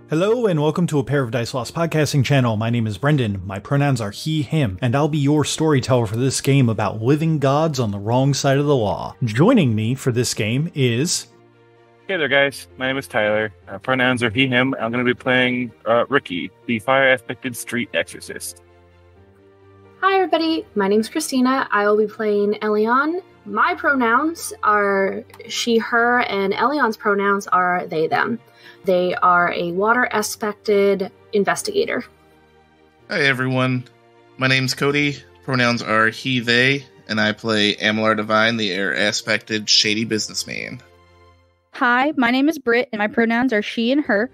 Hello and welcome to A Pair of Dice Lost podcasting channel. My name is Brendan, my pronouns are he, him, and I'll be your storyteller for this game about living gods on the wrong side of the law. Joining me for this game is... Hey there guys, my name is Tyler. Pronouns are he, him. I'm going to be playing Ricky, the fire-aspected street exorcist. Hi everybody, my name's Christina. I will be playing Elion. My pronouns are she, her, and Elion's pronouns are they, them. They are a water-aspected investigator. Hi everyone, my name's Cody. Pronouns are he, they, and I play Amalar Divine, the air-aspected shady businessman. Hi, my name is Britt, and my pronouns are she and her.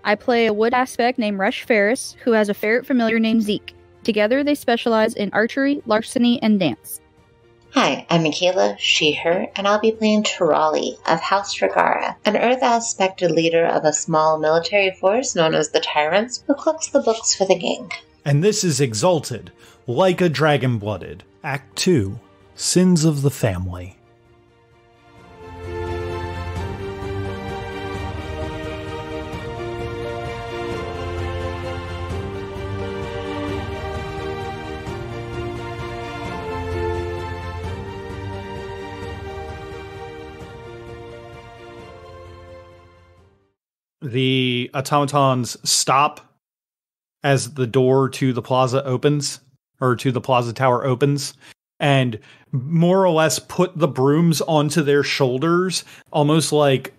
I play a wood aspect named Rush Ferris, who has a ferret familiar named Zeke. Together, they specialize in archery, larceny, and dance. Hi, I'm Michaela, she, her, and I'll be playing Tirali of House Dragara, an Earth-aspected leader of a small military force known as the Tyrants, who cooks the books for the gang. And this is Exalted, like a dragon-blooded. Act 2, Sins of the Family. The automatons stop as the door to the plaza opens, or to the plaza tower opens, and more or less put the brooms onto their shoulders, almost like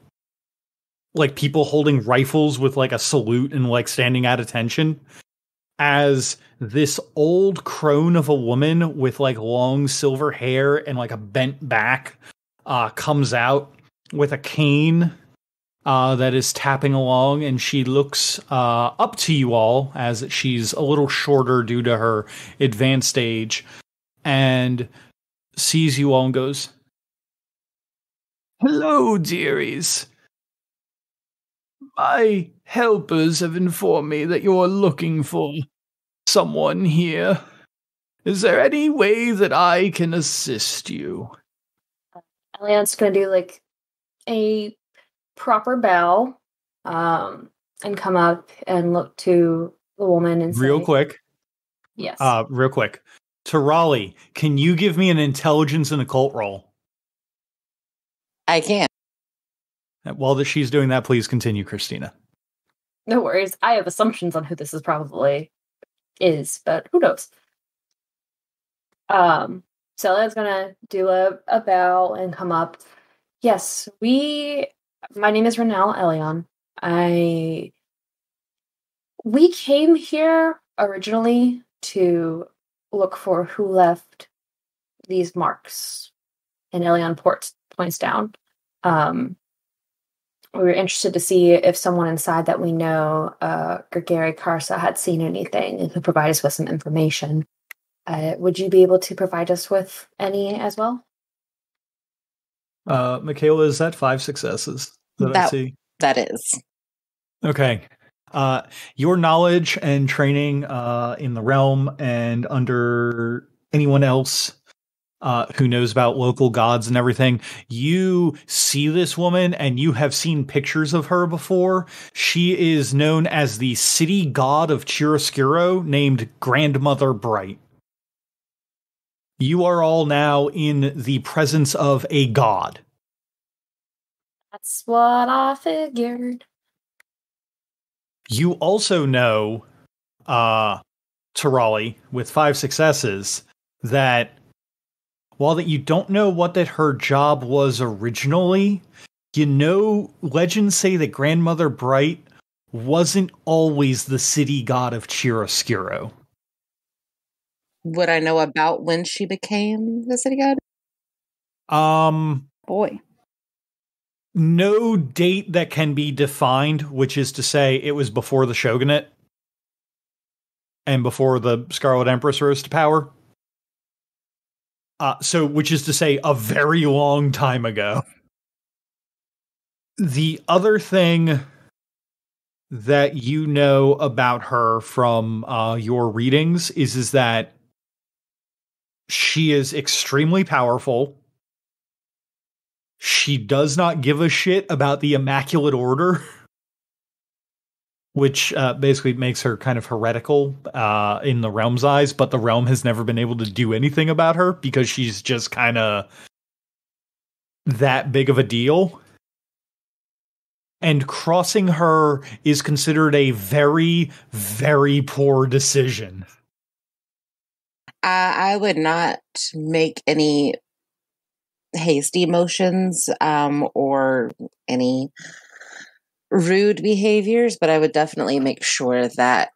people holding rifles with like a salute and like standing at attention, as this old crone of a woman with like long silver hair and like a bent back comes out with a cane that is tapping along, and she looks up to you all as she's a little shorter due to her advanced age, and sees you all and goes, "Hello, dearies. My helpers have informed me that you're looking for someone here. Is there any way that I can assist you?" Elion's gonna do like a proper bow, and come up and look to the woman and say, real quick. Tirali, can you give me an intelligence and occult roll? I can. While she's doing that, please continue, Christina. No worries. I have assumptions on who this is probably is, but who knows? So Elion's gonna do a bow and come up. Yes, my name is Renelle Elion. We came here originally to look for who left these marks. And Elion points down. We were interested to see if someone inside that we know, Gregory Karsa, had seen anything and could provide us with some information. Would you be able to provide us with any as well? Michaela, is that 5 successes that I see? That is. Okay. Your knowledge and training in the realm and under anyone else who knows about local gods and everything, you see this woman and you have seen pictures of her before. She is known as the city god of Chiaroscuro, named Grandmother Bright. You are all now in the presence of a god. That's what I figured. You also know, Tirali, with 5 successes, that while that you don't know what that her job was originally, you know legends say that Grandmother Bright wasn't always the city god of Chiaroscuro. Would I know about when she became the city god? Boy. No date that can be defined, which is to say it was before the shogunate and before the Scarlet Empress rose to power. Which is to say a very long time ago. The other thing that you know about her from your readings is that she is extremely powerful. She does not give a shit about the Immaculate Order. which basically makes her kind of heretical in the realm's eyes, but the realm has never been able to do anything about her because she's just kind of that big of a deal. And crossing her is considered a very, very poor decision. I would not make any hasty motions or any rude behaviors, but I would definitely make sure that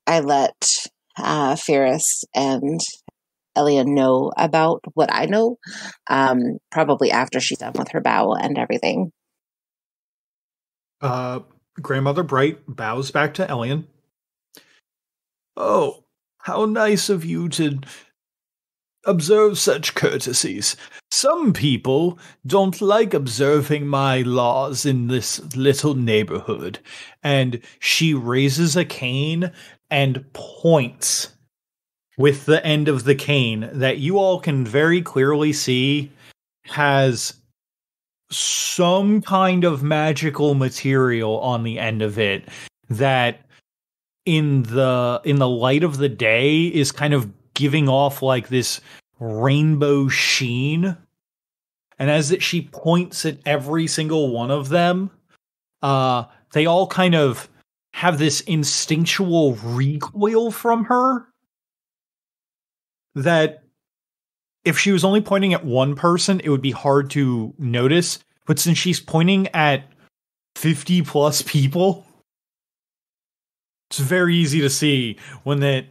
I let Ferris and Elia know about what I know, probably after she's done with her bow and everything. Grandmother Bright bows back to Elian. Oh, how nice of you to observe such courtesies. Some people don't like observing my laws in this little neighborhood. And she raises a cane and points with the end of the cane that you all can very clearly see has some kind of magical material on the end of it that in the light of the day is kind of giving off like this rainbow sheen. And as she points at every single one of them, they all kind of have this instinctual recoil from her that if she was only pointing at one person, it would be hard to notice. But since she's pointing at 50 plus people, it's very easy to see when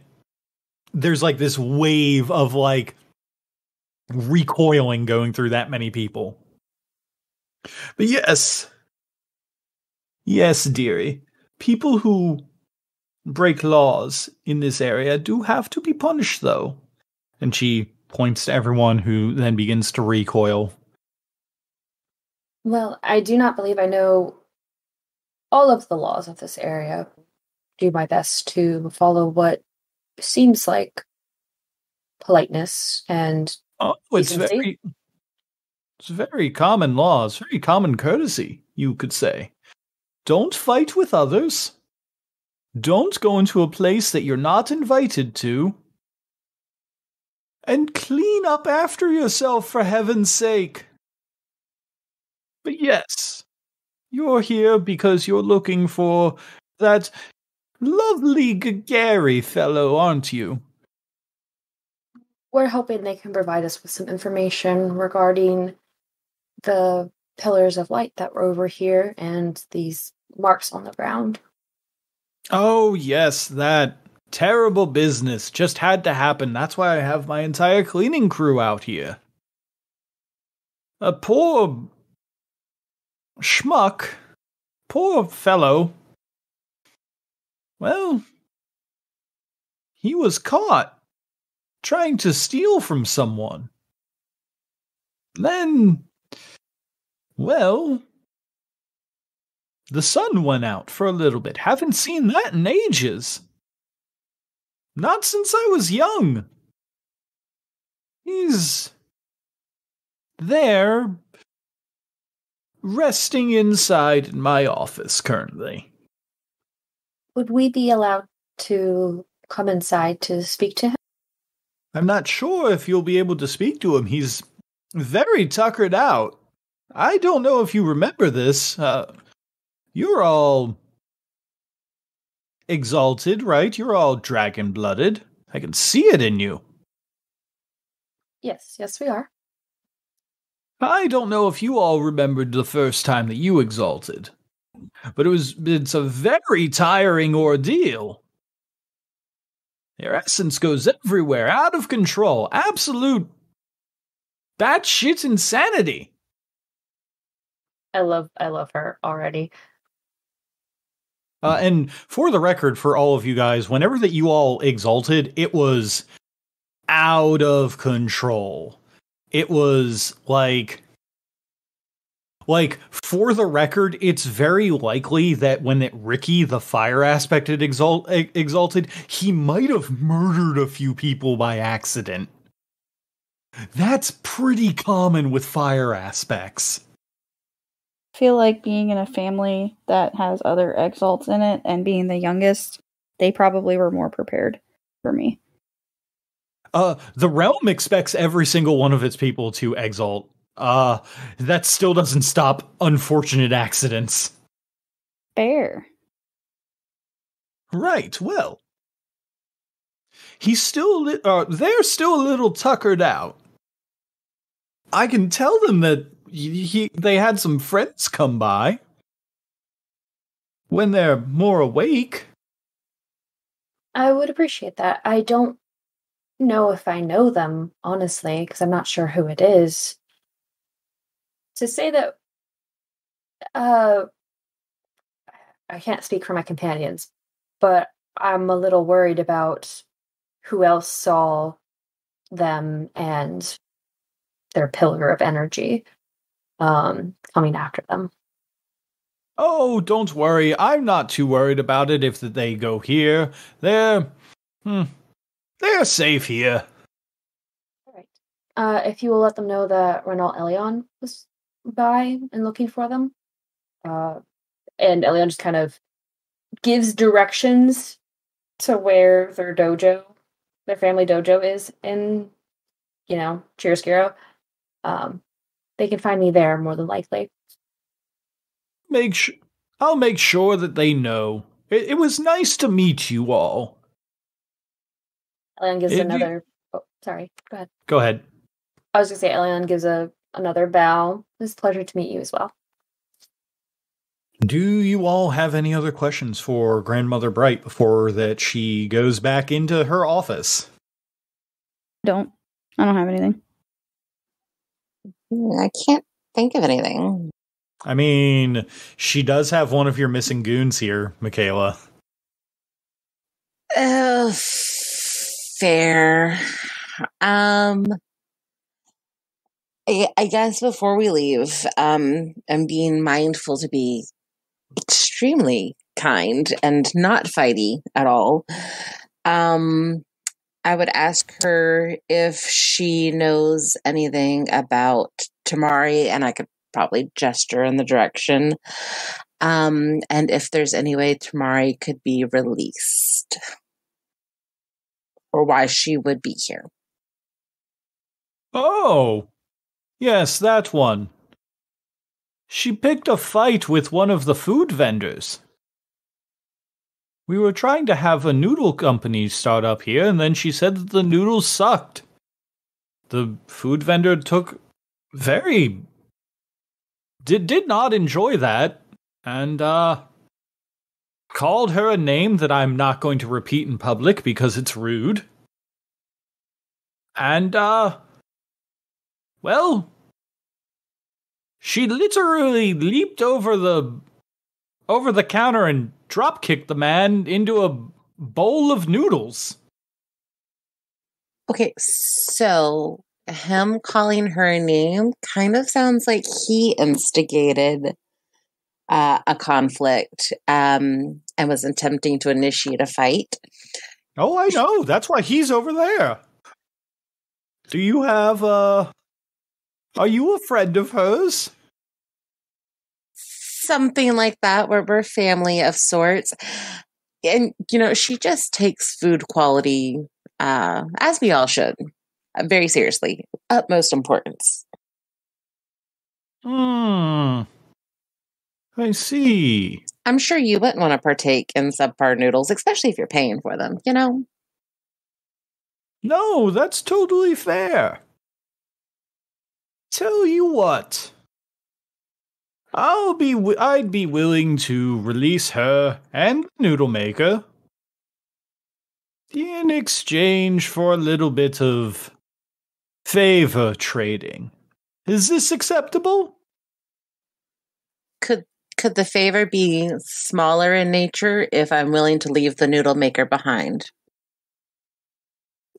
there's like this wave of like recoiling going through that many people. But yes, dearie, people who break laws in this area do have to be punished, though. And she points to everyone, who then begins to recoil. Well, I do not believe I know all of the laws of this area. Do my best to follow what seems like politeness and it's decency. very common laws, very common courtesy, you could say. Don't fight with others. Don't go into a place that you're not invited to. And clean up after yourself, for heaven's sake. But yes, you're here because you're looking for that lovely Gary fellow, aren't you? We're hoping they can provide us with some information regarding the pillars of light that were over here and these marks on the ground. Oh, yes, that terrible business just had to happen. That's why I have my entire cleaning crew out here. A poor schmuck, poor fellow. Well, he was caught trying to steal from someone. Then, well, the sun went out for a little bit. Haven't seen that in ages. Not since I was young. He's there, resting inside in my office currently. Would we be allowed to come inside to speak to him? I'm not sure if you'll be able to speak to him. He's very tuckered out. I don't know if you remember this. You're all exalted, right? You're all dragon-blooded. I can see it in you. Yes, we are. I don't know if you all remembered the first time that you exalted, but it's a very tiring ordeal. Your essence goes everywhere, out of control, absolute batshit insanity. I love her already. And for the record, for all of you guys, whenever that you all exalted, it was out of control. It was like for the record, it's very likely that when Ricky, the fire aspect, had exalted, he might have murdered a few people by accident. That's pretty common with fire aspects. feel like being in a family that has other exalts in it and being the youngest, they probably were more prepared for me. The realm expects every single one of its people to exalt. That still doesn't stop unfortunate accidents. Fair. Right, well. He's still they're still a little tuckered out. I can tell them that they had some friends come by. When they're more awake. I would appreciate that. I don't know if I know them, honestly, because I'm not sure who it is. To say that, I can't speak for my companions, but I'm a little worried about who else saw them and their pillar of energy coming after them. Oh, don't worry. I'm not too worried about it if they go here. They're safe here. All right. If you will let them know that Renal Elion was by and looking for them. And Elion just kind of gives directions to where their family dojo is in, Chiaroscuro. They can find me there more than likely. I'll make sure that they know. It was nice to meet you all. Elion gives another... Oh, sorry. Go ahead. Go ahead. I was going to say, Elion gives another bow. It's a pleasure to meet you as well. Do you all have any other questions for Grandmother Bright before that she goes back into her office? I don't have anything. I can't think of anything. I mean, she does have one of your missing goons here, Michaela. Oh, fair. I guess before we leave, I'm being mindful to be extremely kind and not fighty at all. I would ask her if she knows anything about Tamari, and I could probably gesture in the direction. And if there's any way Tamari could be released, or why she would be here. Oh, yes, that one. She picked a fight with one of the food vendors. We were trying to have a noodle company start up here, and then she said that the noodles sucked. The food vendor did not enjoy that, and, called her a name that I'm not going to repeat in public because it's rude. And, well, she literally leaped over the counter and drop-kicked the man into a bowl of noodles. Okay, so him calling her a name kind of sounds like he instigated a conflict and was attempting to initiate a fight. Oh, I know. That's why he's over there. Do you have, are you a friend of hers? Something like that, where we're family of sorts. And, she just takes food quality, as we all should, very seriously. Utmost importance. I see. I'm sure you wouldn't want to partake in subpar noodles, especially if you're paying for them, No, that's totally fair. Tell you what. I'd be willing to release her and the noodle maker in exchange for a little bit of favor trading. Is this acceptable? Could the favor be smaller in nature if I'm willing to leave the noodle maker behind?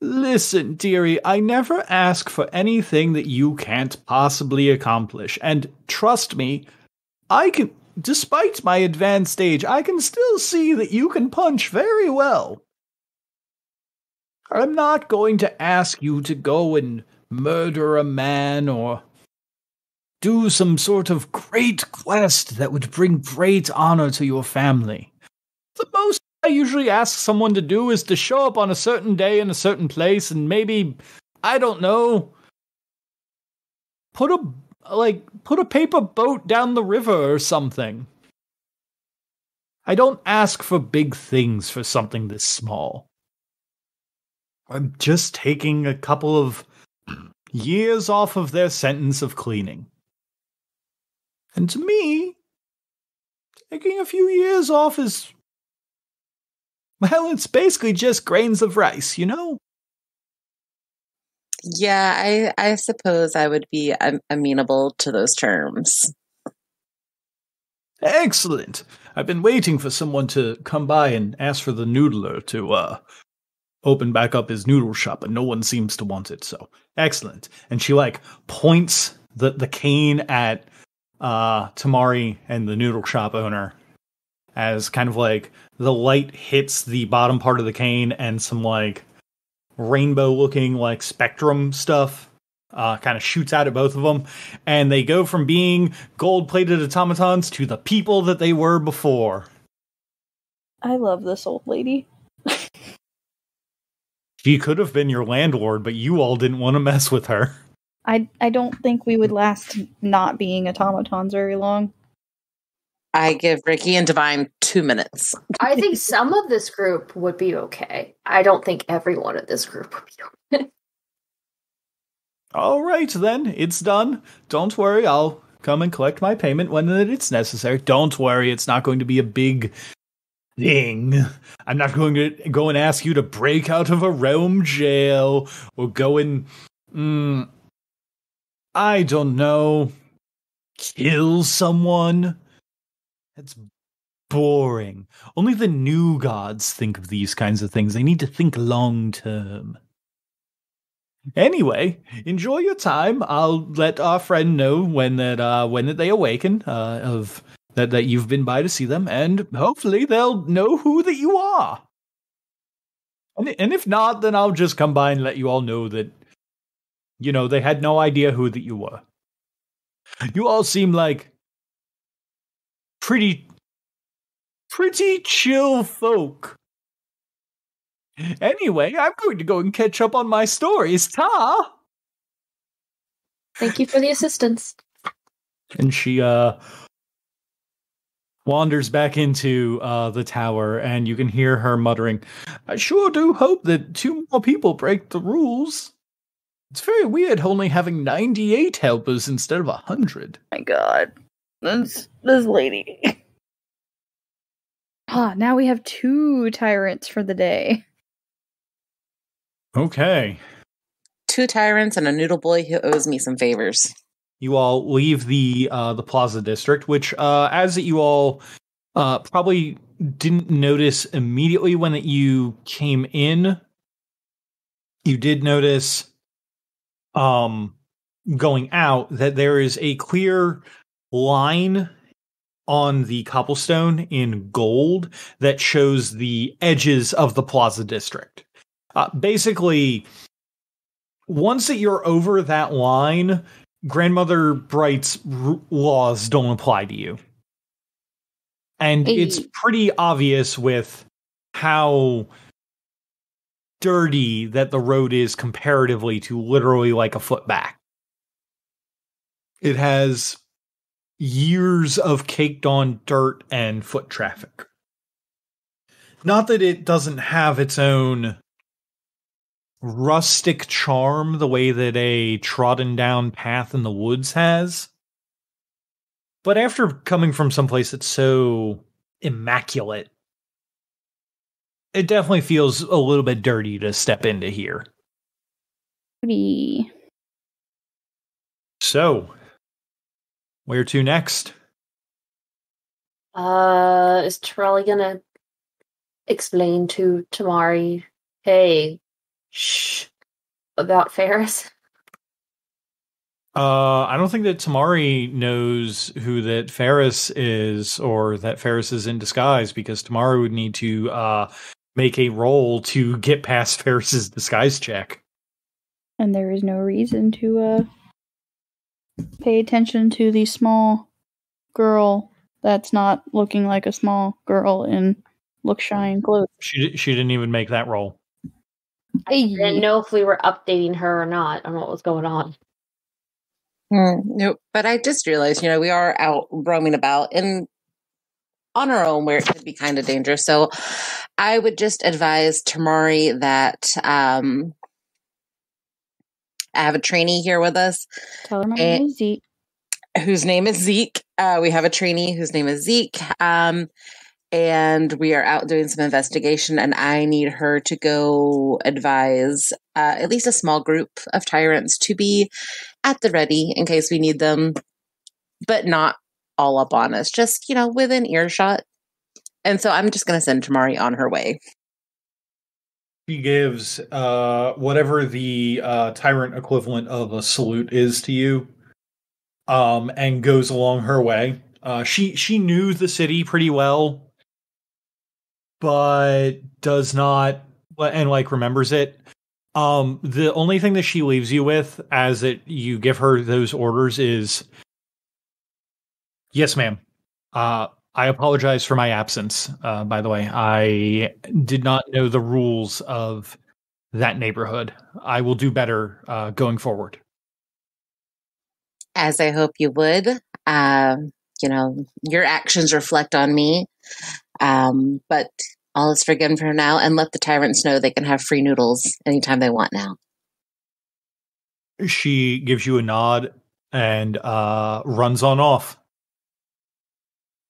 Listen, dearie, I never ask for anything that you can't possibly accomplish, and trust me, despite my advanced age, I can still see that you can punch very well. I'm not going to ask you to go and murder a man or do some sort of great quest that would bring great honor to your family. The most I usually ask someone to do is to show up on a certain day in a certain place and maybe, I don't know, put a paper boat down the river or something. I don't ask for big things for something this small. I'm just taking a couple of years off of their sentence of cleaning. And to me, taking a few years off is, well, it's basically just grains of rice, you know? Yeah, I suppose I would be amenable to those terms. Excellent. I've been waiting for someone to come by and ask for the noodler to open back up his noodle shop, but no one seems to want it, so excellent. And she points the cane at Tamari and the noodle shop owner as kind of the light hits the bottom part of the cane and some rainbow looking spectrum stuff kind of shoots out at both of them, and they go from being gold-plated automatons to the people that they were before. I love this old lady. She could have been your landlord, but you all didn't want to mess with her. I don't think we would last not being automatons very long. I give Ricky and Divine 2 minutes. I think some of this group would be okay. I don't think everyone of this group would be okay. All right, then. It's done. Don't worry. I'll come and collect my payment when it's necessary. Don't worry. It's not going to be a big thing. I'm not going to go and ask you to break out of a realm jail or go and, I don't know, kill someone. That's boring. Only the new gods think of these kinds of things. They need to think long term. Anyway, enjoy your time. I'll let our friend know when that they awaken of that you've been by to see them, and hopefully they'll know who that you are. And if not, then I'll just come by and let you all know that, you know, they had no idea who that you were. You all seem like pretty chill folk. Anyway, I'm going to go and catch up on my stories. Ta! Thank you for the assistance. And she wanders back into the tower, and you can hear her muttering, I sure do hope that 2 more people break the rules. It's very weird only having 98 helpers instead of 100. My god. This lady. Now we have 2 tyrants for the day. Okay. 2 tyrants and a noodle boy who owes me some favors. You all leave the Plaza District, which, as you all probably didn't notice immediately when you came in, you did notice going out that there is a clear line on the cobblestone in gold that shows the edges of the Plaza District. Basically, once that you're over that line, Grandmother Bright's laws don't apply to you. And it's pretty obvious with how dirty that the road is comparatively to literally a foot back. It has years of caked on dirt and foot traffic. Not that it doesn't have its own rustic charm the way that a trodden down path in the woods has. But after coming from someplace that's so immaculate, it definitely feels a little bit dirty to step into here. Pretty. So, where to next? Is Torelli gonna explain to Tamari, hey, shh, about Ferris? I don't think that Tamari knows who that Ferris is, or that Ferris is in disguise, because Tamari would need to make a roll to get past Ferris's disguise check. And there is no reason to Pay attention to the small girl that's not looking like a small girl in look shine clothes. She didn't even make that roll. I didn't know if we were updating her or not on what was going on. Nope. But I just realized, we are out roaming about and on our own where it could be kind of dangerous. So I would just advise Tamari that I have a trainee here with us. Tell her my name is Zeke. Whose name is Zeke. We have a trainee whose name is Zeke. And we are out doing some investigation, and I need her to go advise at least a small group of tyrants to be at the ready in case we need them, but not all up on us, just, within earshot. And so I'm just going to send Tamari on her way. She gives whatever the tyrant equivalent of a salute is to you, and goes along her way. She knew the city pretty well, but does not, and remembers it. The only thing that she leaves you with as you give her those orders is, yes, ma'am. I apologize for my absence. By the way, I did not know the rules of that neighborhood. I will do better going forward. As I hope you would. Your actions reflect on me. But all is forgiven for now, and let the tyrants know they can have free noodles anytime they want now. She gives you a nod and runs on off.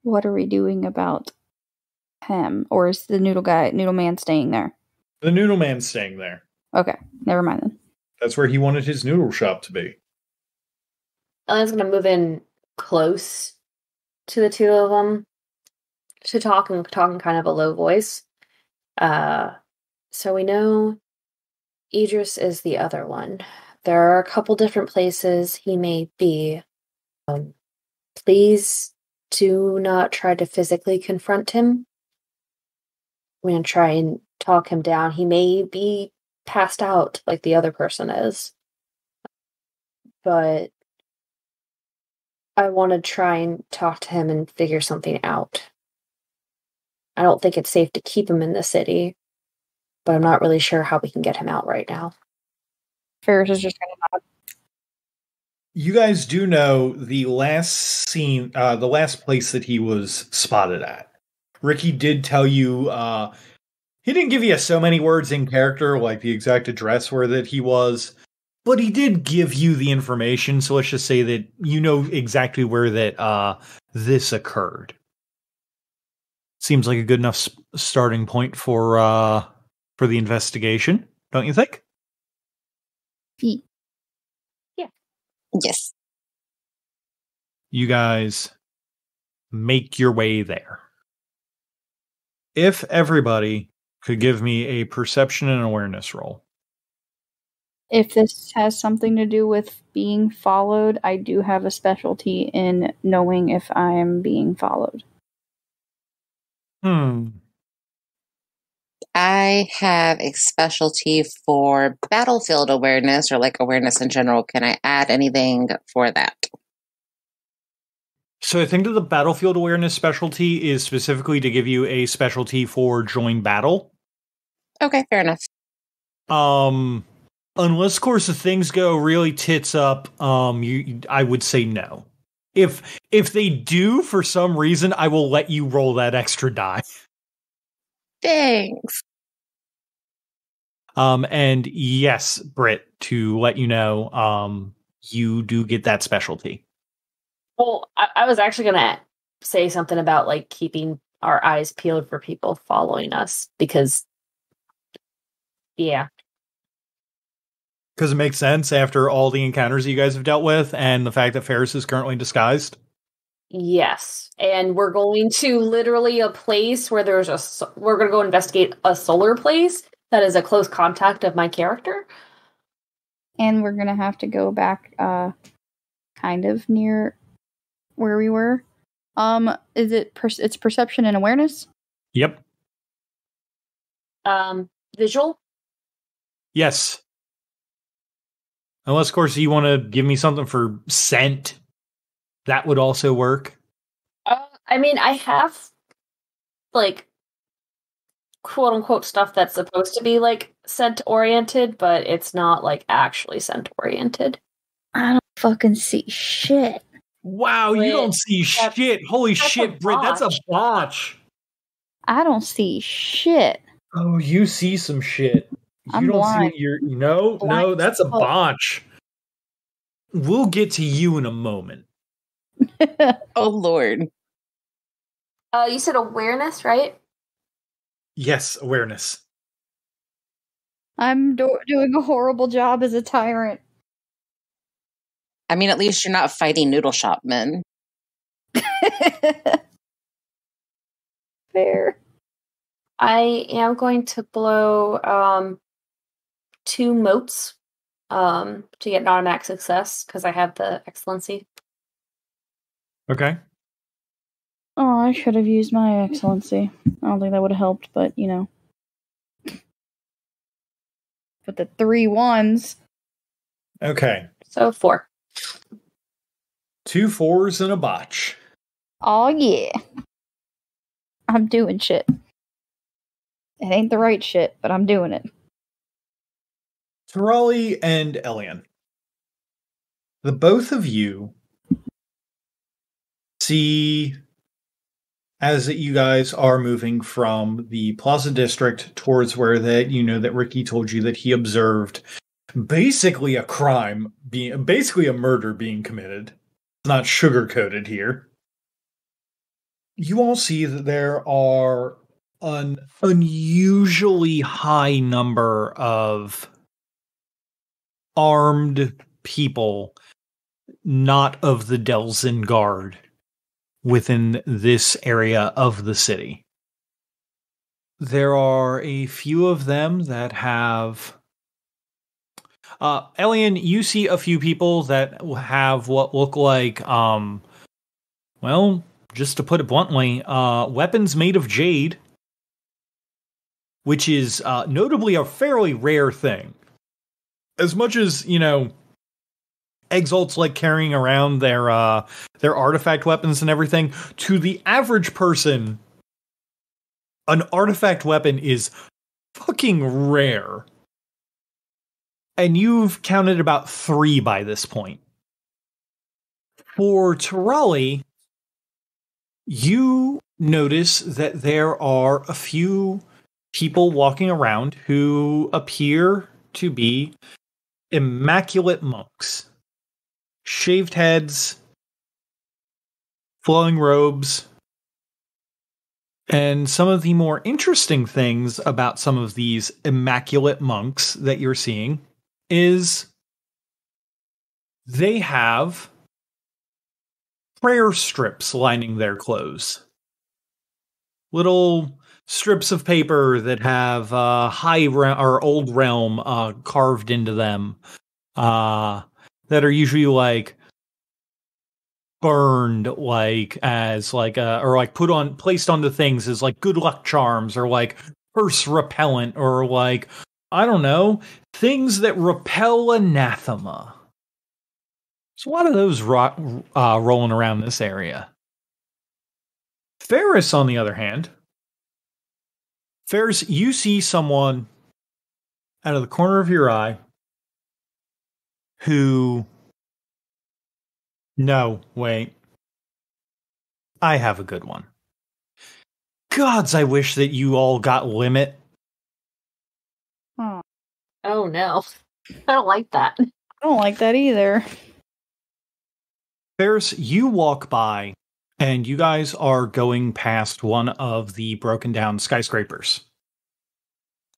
What are we doing about him? Or is the noodle man staying there? The noodle man's staying there. Okay, never mind then. That's where he wanted his noodle shop to be. Ellen's going to move in close to the two of them to talking kind of a low voice. So we know Idris is the other one. There are a couple different places he may be. Please do not try to physically confront him. I'm going to try and talk him down. He may be passed out like the other person is. But I want to try and talk to him and figure something out. I don't think it's safe to keep him in the city, but I'm not really sure how we can get him out right now. Ferris is just going to nod. You guys do know the last scene, the last place that he was spotted at. Ricky did tell you, he didn't give you so many words in character, like the exact address where that he was, but he did give you the information, so let's just say that you know exactly where that this occurred. Seems like a good enough starting point for the investigation, don't you think? Yeah. Yes. You guys make your way there. If everybody could give me a perception and awareness roll. If this has something to do with being followed, I do have a specialty in knowing if I am being followed. I have a specialty for battlefield awareness, or awareness in general. Can I add anything for that? So I think that the battlefield awareness specialty is specifically to give you a specialty for join battle. Okay, fair enough. Unless, of course, if things go really tits up, I would say no. If they do for some reason, I will let you roll that extra die. Thanks. And yes, Britt, to let you know, you do get that specialty. Well, I was actually going to say something about keeping our eyes peeled for people following us because, yeah. Because it makes sense after all the encounters you guys have dealt with and the fact that Ferris is currently disguised. Yes. And we're going to literally a place where we're going to go investigate a solar place that is a close contact of my character. And we're going to have to go back kind of near where we were. Is it it's perception and awareness? Yep. Visual? Yes. Unless, of course, you want to give me something for scent. That would also work. I mean, I have, like, quote-unquote stuff that's supposed to be, like, scent-oriented, but it's not, like, actually scent-oriented. I don't fucking see shit. Wow, you don't see shit. Holy shit, Britt, that's a botch. I don't see shit. Oh, you see some shit. I'm You don't blind. see what you're... No, that's a botch. We'll get to you in a moment. Oh, Lord. You said awareness, right? Yes, awareness. I'm doing a horrible job as a tyrant. I mean, at least you're not fighting noodle shop men. Fair. I am going to blow 2 motes to get an automatic success because I have the excellency. Okay. Oh, I should have used my excellency. I don't think that would have helped, but you know. With the 3 ones. Okay. So 4. 2 4s and a botch. Oh yeah. I'm doing shit. It ain't the right shit, but I'm doing it. Tirali and Elian. The both of you see, as you guys are moving from the Plaza District towards where that Ricky told you that he observed basically a crime basically a murder being committed. It's not sugar-coated here. You all see that there are an unusually high number of armed people not of the Delzin Guard within this area of the city. There are a few of them that have... Elian, you see a few people that have what look like, well, just to put it bluntly, weapons made of jade, which is notably a fairly rare thing. As much as, Exalts like carrying around their artifact weapons and everything, to the average person, an artifact weapon is fucking rare. And you've counted about 3 by this point. For Tirali, you notice that there are a few people walking around who appear to be immaculate monks. Shaved heads, flowing robes, and some of the more interesting things about some of these immaculate monks that you're seeing is they have prayer strips lining their clothes. Little strips of paper that have or old realm carved into them. That are usually like burned placed onto things as like good luck charms or like curse repellent or like, I don't know, things that repel anathema. There's a lot of those rolling around this area. Ferris, on the other hand, you see someone out of the corner of your eye who... No, wait. I have a good one. Gods, I wish that you all got limit. Oh, Oh no. I don't like that. I don't like that either. Ferris, you walk by, and you guys are going past one of the broken down skyscrapers.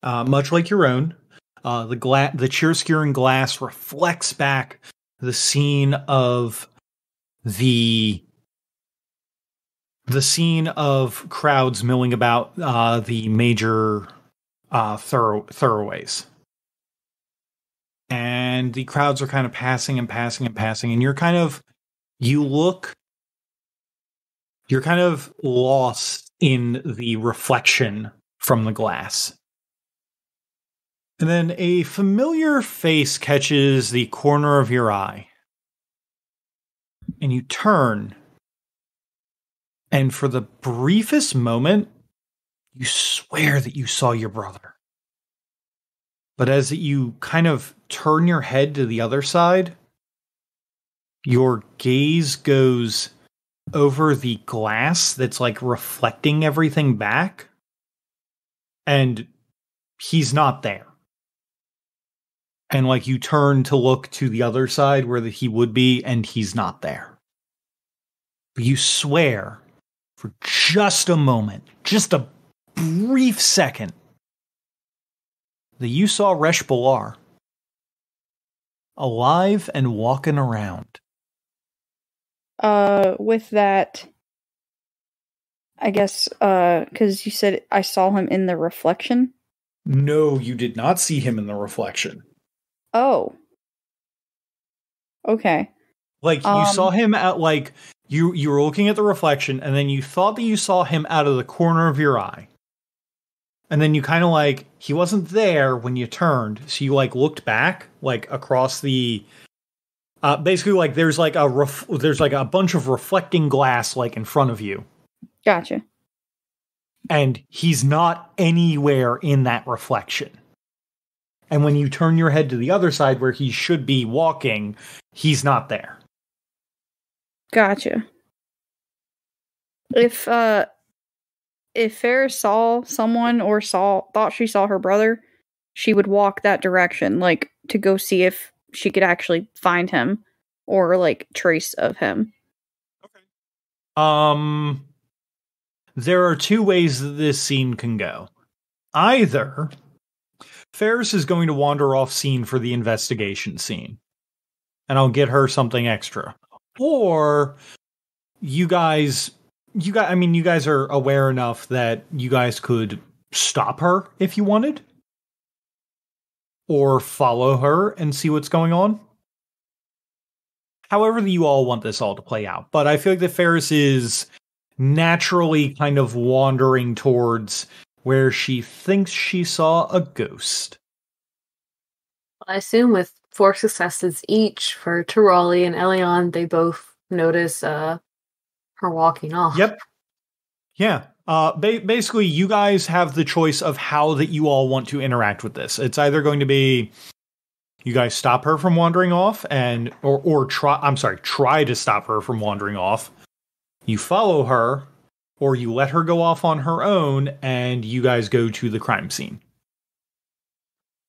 Much like your own, the chiaroscuring glass reflects back the scene of the scene of crowds milling about the major thoroughways. And the crowds are kind of passing and passing and passing, and you're kind of lost in the reflection from the glass. And then a familiar face catches the corner of your eye. And you turn. And for the briefest moment, you swear that you saw your brother. But as you kind of turn your head to the other side, your gaze goes over the glass that's like reflecting everything back. And he's not there. And like you turn to look to the other side where he would be, and he's not there. But you swear for just a moment, just a brief second, that you saw Resh Balar alive and walking around. With that, I guess, because you said I saw him in the reflection. No, you did not see him in the reflection. Oh. Okay. Like, you saw him at, like, you were looking at the reflection, and then you thought that you saw him out of the corner of your eye. And then you kind of, like, he wasn't there when you turned, so you, like, looked back, like, across the... basically, like, there's like a bunch of reflecting glass, like, in front of you. Gotcha. And he's not anywhere in that reflection. And when you turn your head to the other side where he should be walking, he's not there. Gotcha. If Ferris saw someone or thought she saw her brother, she would walk that direction, like, to go see if she could actually find him or, like, trace of him. Okay. There are two ways that this scene can go. Either Ferris is going to wander off scene for the investigation scene, and I'll get her something extra. Or you guys are aware enough that you guys could stop her if you wanted, or follow her and see what's going on. However you all want this all to play out. But I feel like that Ferris is naturally kind of wandering towards where she thinks she saw a ghost. I assume with 4 successes each for Tirali and Elion, they both notice her walking off. Yep. Yeah. Basically, you guys have the choice of how that you all want to interact with this. It's either going to be you guys stop her from wandering off or try to stop her from wandering off. You follow her, or you let her go off on her own, and you guys go to the crime scene.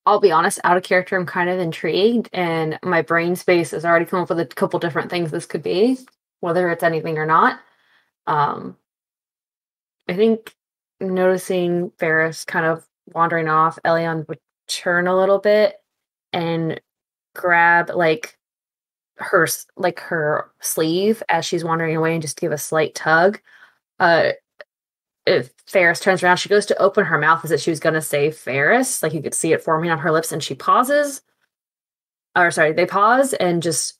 I'll be honest, out of character, I'm kind of intrigued, and my brain space has already come up with a couple different things this could be, whether it's anything or not. I think noticing Ferris kind of wandering off, Elion would turn a little bit and grab her sleeve as she's wandering away and just give a slight tug. If Ferris turns around, she goes to open her mouth as if she was going to say Ferris. Like, you could see it forming on her lips, and she pauses. They pause and just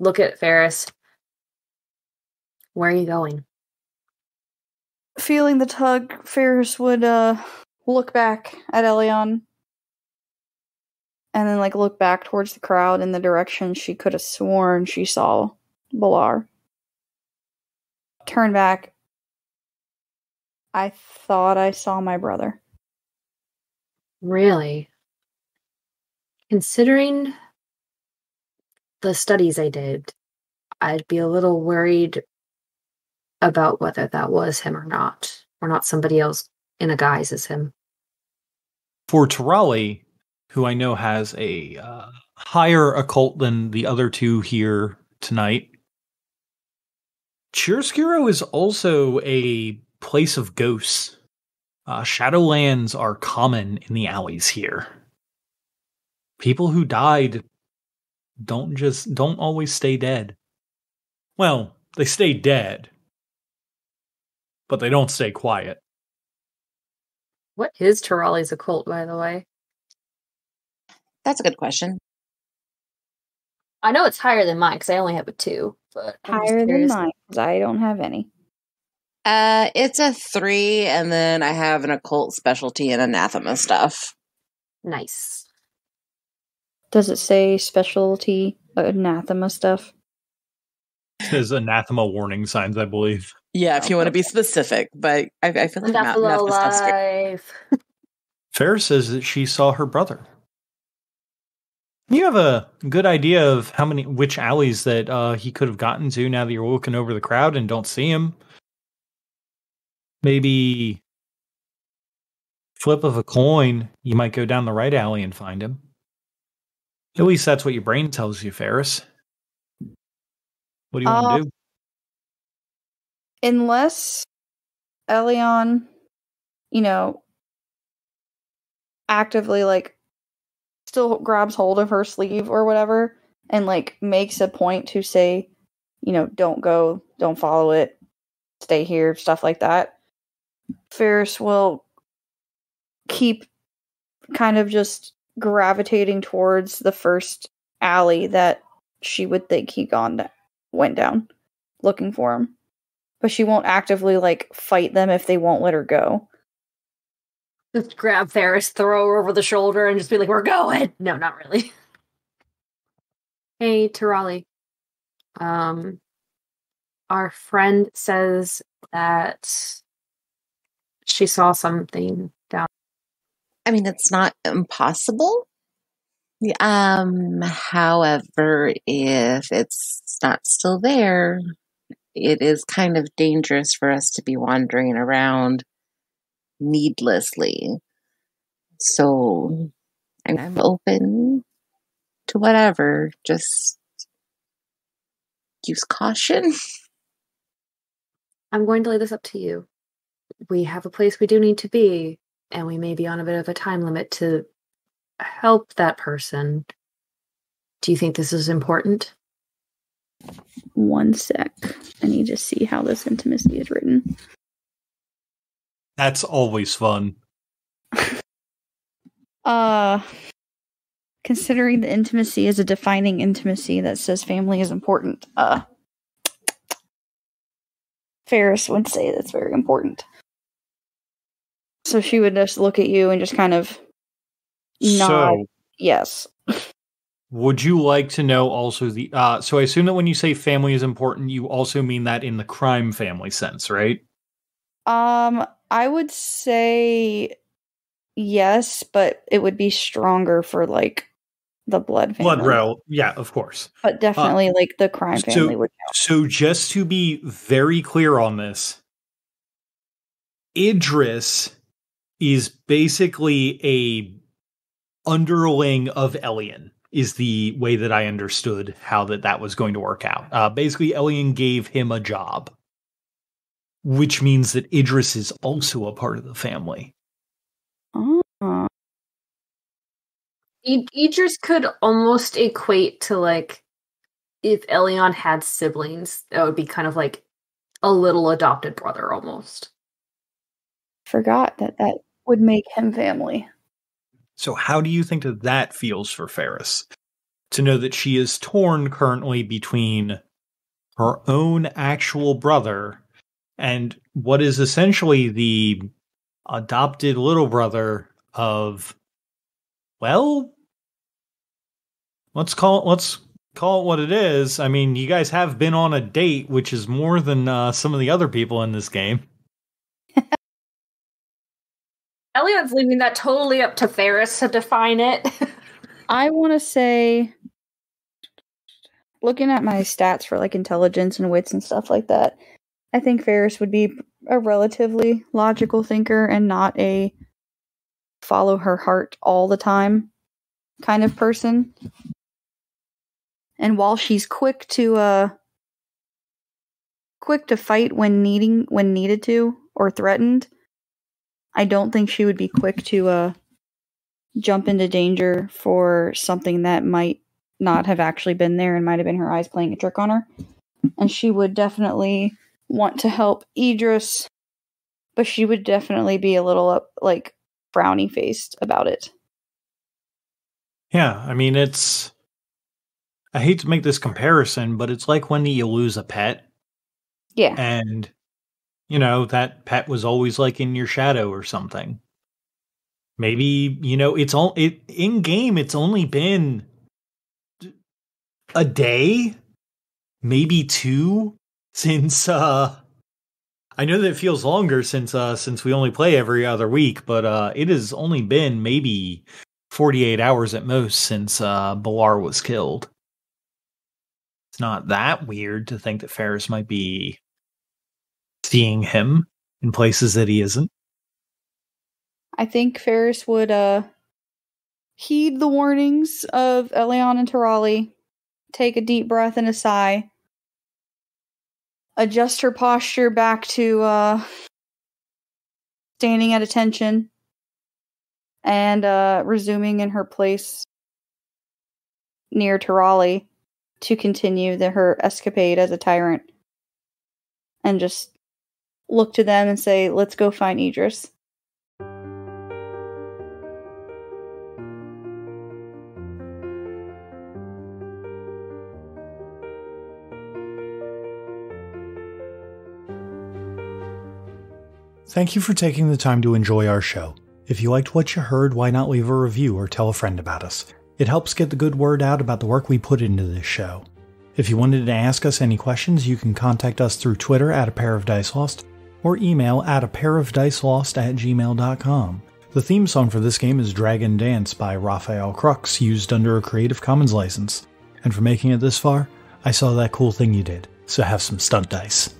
look at Ferris. Where are you going? Feeling the tug, Ferris would look back at Elion and then, like, look back towards the crowd in the direction she could have sworn she saw Balar. Turn back. I thought I saw my brother. Really? Considering the studies I did, I'd be a little worried about whether that was him or not somebody else in a guise as him. For Tirali, who I know has a higher occult than the other two here tonight, Chiaroscuro is also a place of ghosts. Shadowlands are common in the alleys here. People who died don't always stay dead. Well, they stay dead, but they don't stay quiet. What is Tirali's occult, by the way? That's a good question. I know it's higher than mine because I only have a 2. But higher than mine because I don't have any. It's a 3, and then I have an occult specialty and anathema stuff. Nice. Does it say specialty anathema stuff? It says anathema warning signs, I believe. Yeah, if you want to be specific, but I feel like Buffalo stuff's good. life. Ferris says that she saw her brother. You have a good idea of which alleys that he could have gotten to now that you're looking over the crowd and don't see him. Maybe flip of a coin, you might go down the right alley and find him. At least that's what your brain tells you, Ferris. What do you want to do? Unless Elion, actively, still grabs hold of her sleeve or whatever and, makes a point to say, don't go, don't follow it, stay here, stuff like that. Ferris will keep kind of just gravitating towards the first alley that she would think he went down, looking for him. But she won't actively, fight them if they won't let her go. Just grab Ferris, throw her over the shoulder, and just be like, we're going! No, not really. Hey, Tirali. Our friend says that she saw something down. I mean, it's not impossible. However, if it's not still there, it is kind of dangerous for us to be wandering around needlessly. So I'm open to whatever. Just use caution. I'm going to lay this up to you. We have a place we do need to be, and we may be on a bit of a time limit to help that person. Do you think this is important? One sec. I need to see how this intimacy is written. That's always fun. Considering the intimacy is a defining intimacy that says family is important, Ferris would say that's very important. So she would just look at you and just kind of nod. So, yes. Would you like to know also so I assume that when you say family is important, you also mean that in the crime family sense, right? I would say yes, but it would be stronger for the blood family. Blood row, yeah, of course. But definitely the crime family would count. So just to be very clear on this, Idris is basically a underling of Elian, is the way that I understood how that was going to work out. Basically, Elian gave him a job, which means that Idris is also a part of the family. Oh. Idris could almost equate to if Elion had siblings, that would be kind of like a little adopted brother almost. Forgot that would make him family. So how do you think that feels for Ferris? To know that she is torn currently between her own actual brother and what is essentially the adopted little brother of, well, let's call it what it is. I mean, you guys have been on a date, which is more than some of the other people in this game. Elion's leaving that totally up to Ferris to define it. I want to say, looking at my stats for intelligence and wits and stuff like that, I think Ferris would be a relatively logical thinker and not a follow her heart all the time kind of person. And while she's quick to fight when needed to or threatened, I don't think she would be quick to jump into danger for something that might not have actually been there and might have been her eyes playing a trick on her. And she would definitely want to help Idris, but she would definitely be a little frowny faced about it. Yeah, I mean, I hate to make this comparison, but it's like when you lose a pet. Yeah. And, that pet was always in your shadow or something. maybe, in game, it's only been a day, maybe 2 since, I know that it feels longer since we only play every other week, but it has only been maybe 48 hours at most since Balar was killed. It's not that weird to think that Ferris might be seeing him in places that he isn't. I think Ferris would heed the warnings of Elion and Tarali, take a deep breath and a sigh, adjust her posture back to standing at attention, and resuming in her place near Tarali to continue her escapade as a tyrant. And just look to them and say, let's go find Idris. Thank you for taking the time to enjoy our show. If you liked what you heard, why not leave a review or tell a friend about us? It helps get the good word out about the work we put into this show. If you wanted to ask us any questions, you can contact us through Twitter at apairofdicelost or email at apairofdicelost@gmail.com. The theme song for this game is Dragon Dance by Raphael Crux, used under a Creative Commons license. And for making it this far, I saw that cool thing you did, so have some stunt dice.